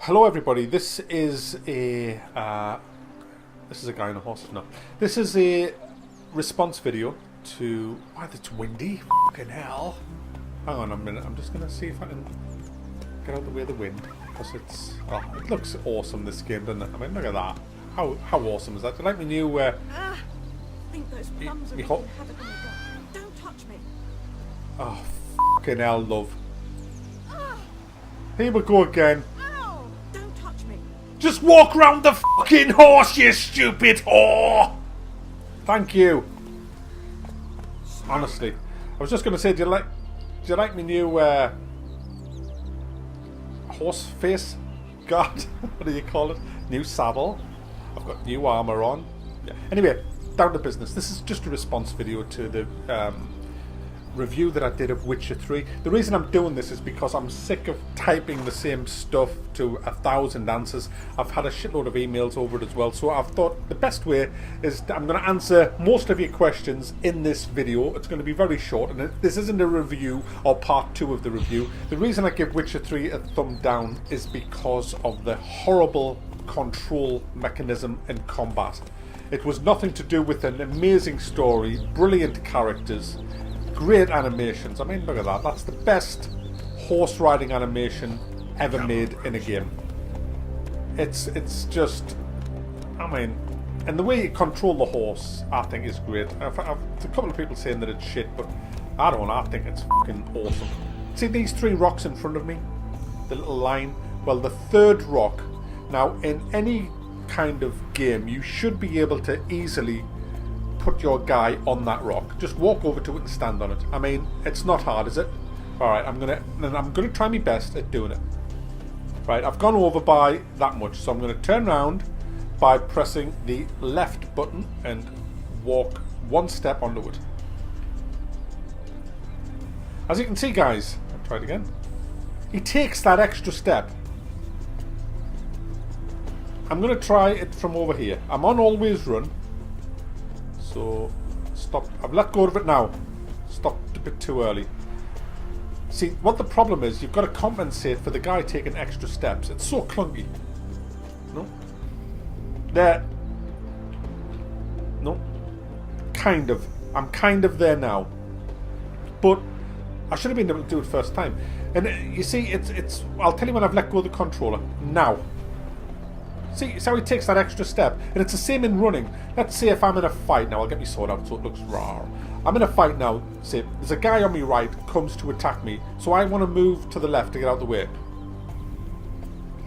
Hello, everybody. This is a guy on a horse. No, this is a response video to. Why, it's windy. Fucking hell! Hang on a minute. I'm just gonna see if I can get out the way of the wind because it's. Oh, it looks awesome. This game, doesn't it? I mean, look at that. How awesome is that? Do you like my new? I think those plums are wreaking havoc on the garden. Don't touch me. Oh, fucking hell, love. Here we go again. Ow! Don't touch me. Just walk round the fucking horse, you stupid whore! Thank you. Honestly. I was just going to say, do you like my new horse face guard? What do you call it? New saddle. I've got new armour on. Yeah. Anyway, down to business. This is just a response video to the review that I did of Witcher 3. The reason I'm doing this is because I'm sick of typing the same stuff to 1,000 answers. I've had a shitload of emails over it as well, so I've thought the best way is I'm going to answer most of your questions in this video. It's going to be very short, and this isn't a review or part 2 of the review. The reason I give Witcher 3 a thumb down is because of the horrible control mechanism in combat. It was nothing to do with an amazing story, brilliant characters, great animations. I mean, look at that. That's the best horse riding animation ever made in a game. It's just, I mean, and the way you control the horse, I think is great. I've a couple of people saying that it's shit, but I don't know. I think it's fucking awesome. See these 3 rocks in front of me? The little line? Well, the 3rd rock. Now, in any kind of game, you should be able to easily put your guy on that rock. Just walk over to it and stand on it. I mean, it's not hard, is it? Alright, I'm gonna try my best at doing it. Right, I've gone over by that much, so I'm gonna turn around by pressing the left button and walk 1 step onto it. As you can see, guys, I'll try it again. He takes that extra step. I'm gonna try it from over here. I'm on always run. So, stop. I've let go of it now. Stopped a bit too early. See, what the problem is, you've got to compensate for the guy taking extra steps. It's so clunky. No. There. No. Kind of. I'm kind of there now. But I should have been able to do it first time. And you see, it's. I'll tell you when I've let go of the controller. Now. See how he takes that extra step? And it's the same in running. Let's say if I'm in a fight now, I'll get my sword out so it looks raw. I'm in a fight now, say, there's a guy on my right comes to attack me, so I want to move to the left to get out of the way.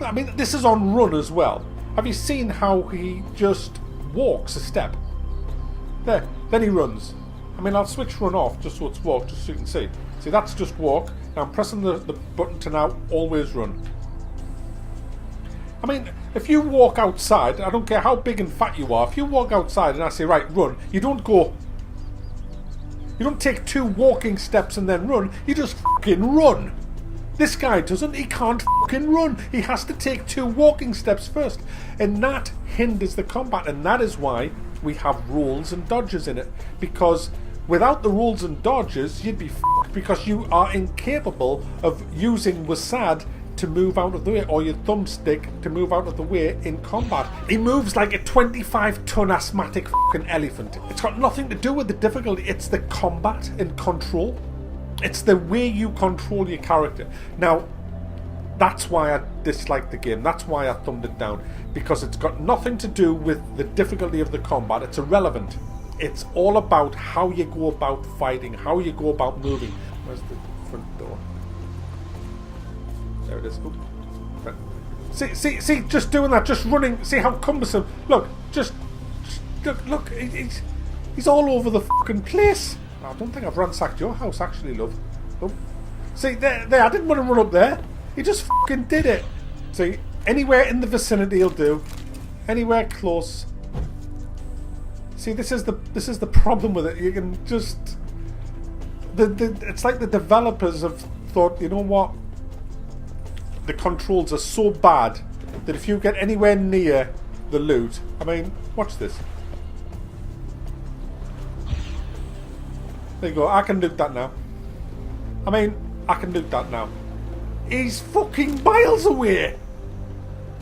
I mean, this is on run as well. Have you seen how he just walks a step? There, then he runs. I mean, I'll switch run off just so it's walk, just so you can see. See, that's just walk. Now I'm pressing the button to now always run. I mean, if you walk outside, I don't care how big and fat you are, if you walk outside and I say, right, run, you don't go... You don't take 2 walking steps and then run, you just fucking run. This guy doesn't, he can't fucking run. He has to take 2 walking steps first. And that hinders the combat, and that is why we have rolls and dodges in it. Because without the rolls and dodges, you'd be fucked, because you are incapable of using Wasad to move out of the way, or your thumbstick to move out of the way in combat. He moves like a 25-ton asthmatic fucking elephant. It's got nothing to do with the difficulty, it's the combat and control. It's the way you control your character. Now, that's why I dislike the game, that's why I thumbed it down, because it's got nothing to do with the difficulty of the combat, it's irrelevant. It's all about how you go about fighting, how you go about moving. Where's the front door? There it is. See, just doing that, just running. See how cumbersome. Look, just look. He's all over the fucking place. I don't think I've ransacked your house, actually, love. Oh. See, there. I didn't want to run up there. He just fucking did it. See, anywhere in the vicinity he'll do. Anywhere close. See, this is the problem with it. You can just it's like the developers have thought, you know what? The controls are so bad that if you get anywhere near the loot... I mean, watch this. There you go, I can loot that now. I mean, I can loot that now. He's fucking miles away!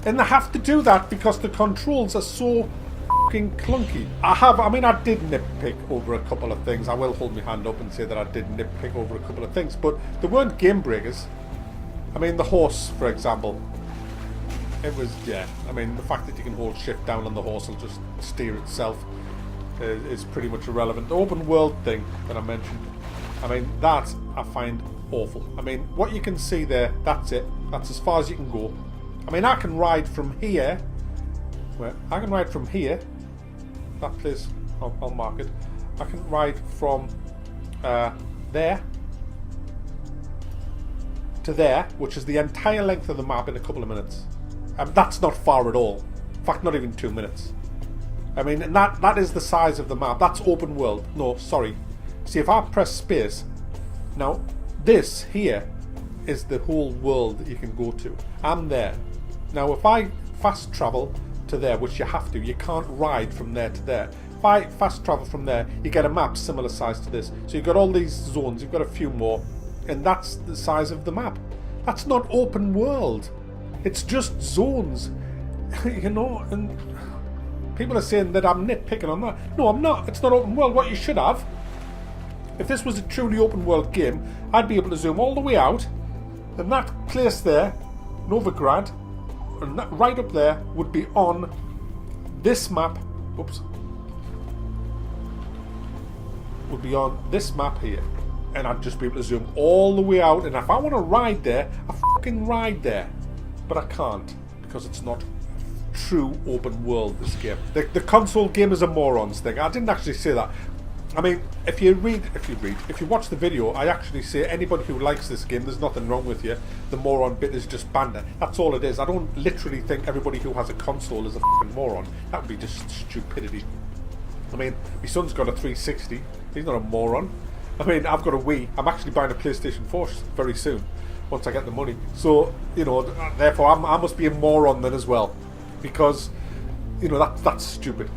And they have to do that because the controls are so fucking clunky. I mean, I did nitpick over a couple of things. I will hold my hand up and say that I did nitpick over a couple of things, but they weren't game breakers. I mean, the horse, for example. It was, yeah, I mean, the fact that you can hold shift down on the horse will just steer itself is pretty much irrelevant. The open world thing that I mentioned, I mean, that I find awful. I mean, what you can see there, that's it. That's as far as you can go. I mean, I can ride from here. Well, I can ride from here. That place, I'll mark it. I can ride from there to there, which is the entire length of the map in a couple of minutes. That's not far at all. In fact, not even 2 minutes. I mean, and that is the size of the map. That's open world. No, sorry. See, if I press space, now this here is the whole world that you can go to. I'm there. Now, if I fast travel to there, which you have to, you can't ride from there to there. If I fast travel from there, you get a map similar size to this. So you've got all these zones, you've got a few more, and that's the size of the map. That's not open world. It's just zones, you know, and people are saying that I'm nitpicking on that. No, I'm not. It's not open world. What you should have, if this was a truly open world game, I'd be able to zoom all the way out, and that place there, Novigrad, and that right up there would be on this map. Oops. Would be on this map here, and I'd just be able to zoom all the way out. And if I want to ride there, I fucking ride there. But I can't, because it's not true open world, this game. The console gamers are morons thing. I didn't actually say that. I mean, if you watch the video, I actually say anybody who likes this game, there's nothing wrong with you. The moron bit is just banter. That's all it is. I don't literally think everybody who has a console is a fucking moron. That would be just stupidity. I mean, my son's got a 360. He's not a moron. I mean, I've got a Wii. I'm actually buying a PlayStation 4 very soon, once I get the money. So, you know, therefore I must be a moron then as well, because, you know, that's stupid.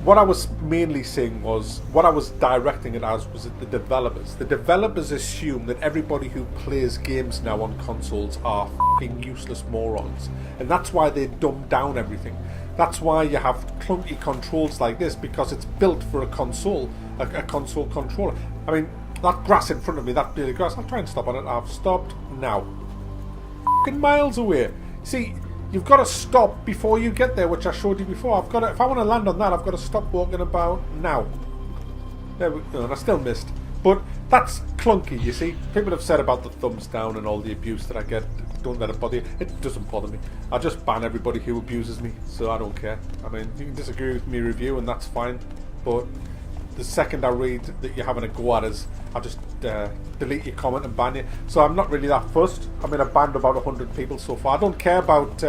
What I was mainly saying was, what I was directing it as was the developers. The developers assume that everybody who plays games now on consoles are fucking useless morons, and that's why they dumb down everything. That's why you have clunky controls like this, because it's built for a console, a console controller. I mean, that grass in front of me, that blade of grass, I'll try and stop on it. I've stopped now. Fucking miles away. See, you've got to stop before you get there, which I showed you before. I've got to, if I want to land on that, I've got to stop walking about now. There we go, and I still missed. But that's clunky, you see. People have said about the thumbs down and all the abuse that I get. Don't let it bother you. It doesn't bother me. I just ban everybody who abuses me, so I don't care. I mean, you can disagree with me review, and that's fine. But the second I read that you're having a go at us, I'll just delete your comment and ban you. So I'm not really that fussed. I mean, I've banned about 100 people so far. I don't care about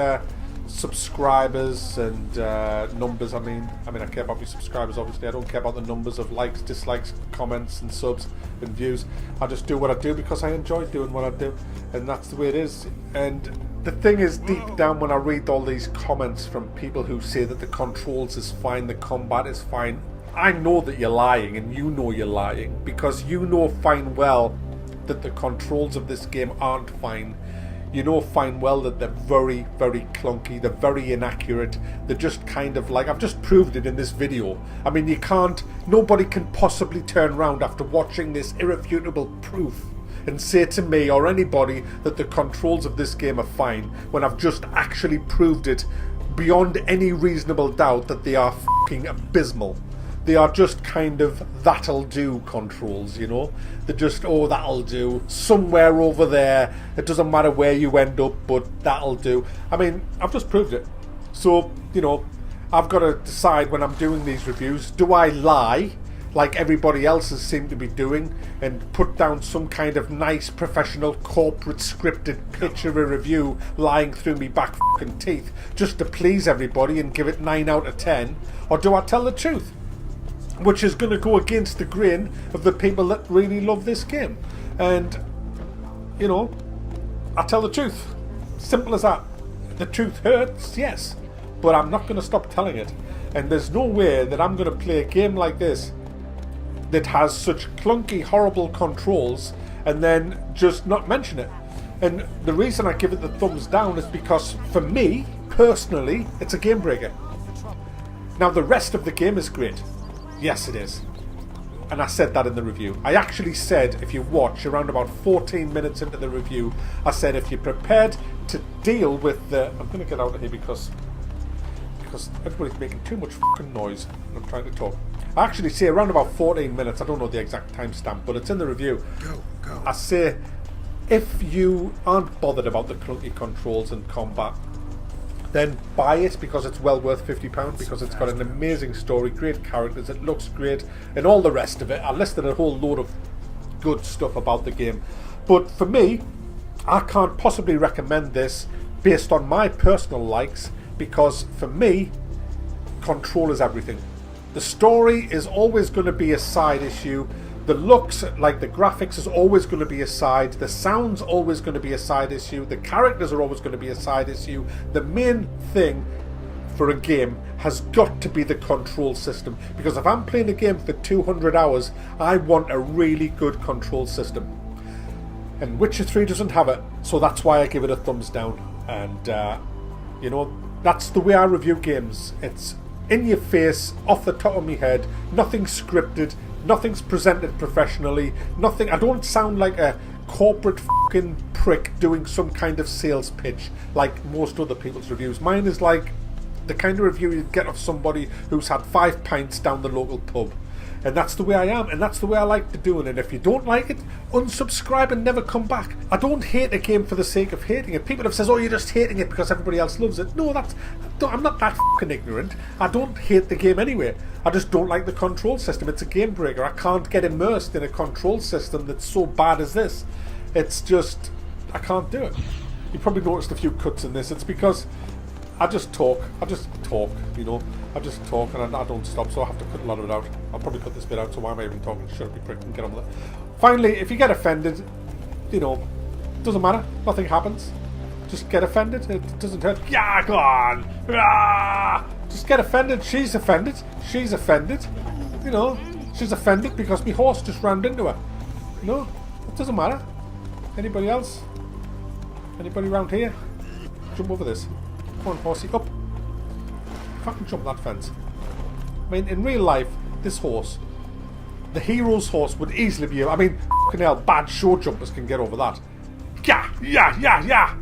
subscribers and numbers. I mean, I care about my subscribers, obviously. I don't care about the numbers of likes, dislikes, comments and subs and views. I just do what I do because I enjoy doing what I do, and that's the way it is. And the thing is, deep down, when I read all these comments from people who say that the controls is fine, the combat is fine, I know that you're lying, and you know you're lying, because you know fine well that the controls of this game aren't fine. You know fine well that they're very, very clunky, they're very inaccurate, they're just kind of like, I've just proved it in this video. I mean, nobody can possibly turn around after watching this irrefutable proof and say to me or anybody that the controls of this game are fine, when I've just actually proved it beyond any reasonable doubt that they are fucking abysmal. They are just kind of that'll do controls, you know? They're just, oh, that'll do. Somewhere over there. It doesn't matter where you end up, but that'll do. I mean, I've just proved it. So, you know, I've got to decide when I'm doing these reviews, do I lie, like everybody else has seemed to be doing, and put down some kind of nice, professional, corporate, scripted picture of a review lying through me back fucking teeth, just to please everybody and give it 9 out of 10? Or do I tell the truth? Which is going to go against the grain of the people that really love this game. And, you know, I tell the truth. Simple as that. The truth hurts, yes, but I'm not going to stop telling it. And there's no way that I'm going to play a game like this that has such clunky, horrible controls and then just not mention it. And the reason I give it the thumbs down is because, for me, personally, it's a game breaker. Now, the rest of the game is great. Yes, it is. And I said that in the review. I actually said, if you watch around about 14 minutes into the review, I said if you're prepared to deal with the... I'm going to get out of here because everybody's making too much fucking noise when I'm trying to talk. I actually say around about 14 minutes, I don't know the exact timestamp, but it's in the review. Go. I say, if you aren't bothered about the clunky controls and combat, then buy it because it's well worth £50, because it's got an amazing story, great characters, it looks great, and all the rest of it. I listed a whole load of good stuff about the game. But for me, I can't possibly recommend this based on my personal likes, because for me, control is everything. The story is always going to be a side issue. The looks, like the graphics, is always going to be a side. The sound's always going to be a side issue. The characters are always going to be a side issue. The main thing for a game has got to be the control system. Because if I'm playing a game for 200 hours, I want a really good control system. And Witcher 3 doesn't have it, so that's why I give it a thumbs down. And, you know, that's the way I review games. It's in your face, off the top of my head, nothing scripted. Nothing's presented professionally. Nothing. I don't sound like a corporate fucking prick doing some kind of sales pitch like most other people's reviews. Mine is like the kind of review you'd get of somebody who's had 5 pints down the local pub. And that's the way I am, and that's the way I like to do it. And if you don't like it, unsubscribe and never come back. I don't hate a game for the sake of hating it. People have said, oh, you're just hating it because everybody else loves it. No, I'm not that fucking ignorant. I don't hate the game anyway. I just don't like the control system. It's a game breaker. I can't get immersed in a control system that's so bad as this. It's just, I can't do it. You probably noticed a few cuts in this. It's because I just talk, you know. I just talk and I don't stop, so I have to cut a lot of it out. I'll probably cut this bit out, so why am I even talking? Shut up, you prick, and get on with it. Finally, if you get offended, you know, doesn't matter. Nothing happens. Just get offended. It doesn't hurt. Yeah, go on. Ah! Just get offended. She's offended. She's offended. You know, she's offended because my horse just ran into her. You know, it doesn't matter. Anybody else? Anybody around here? Jump over this. Come on, horsey, up. Fucking jump that fence. I mean, in real life, this horse, the hero's horse, would easily be... I mean, fucking hell, bad show jumpers can get over that. Yeah.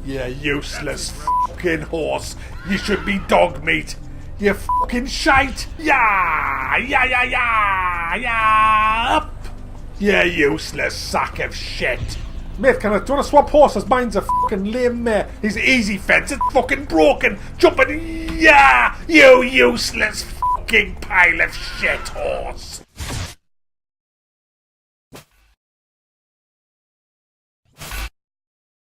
You useless fucking horse. You should be dog meat. You fucking shite. Yeah. Up. You useless sack of shit. Mate, do you want to swap horses? Mine's a fucking lame mare. He's easy fence. It's fucking broken. Jumping. Yeah, you useless fucking pile of shit horse.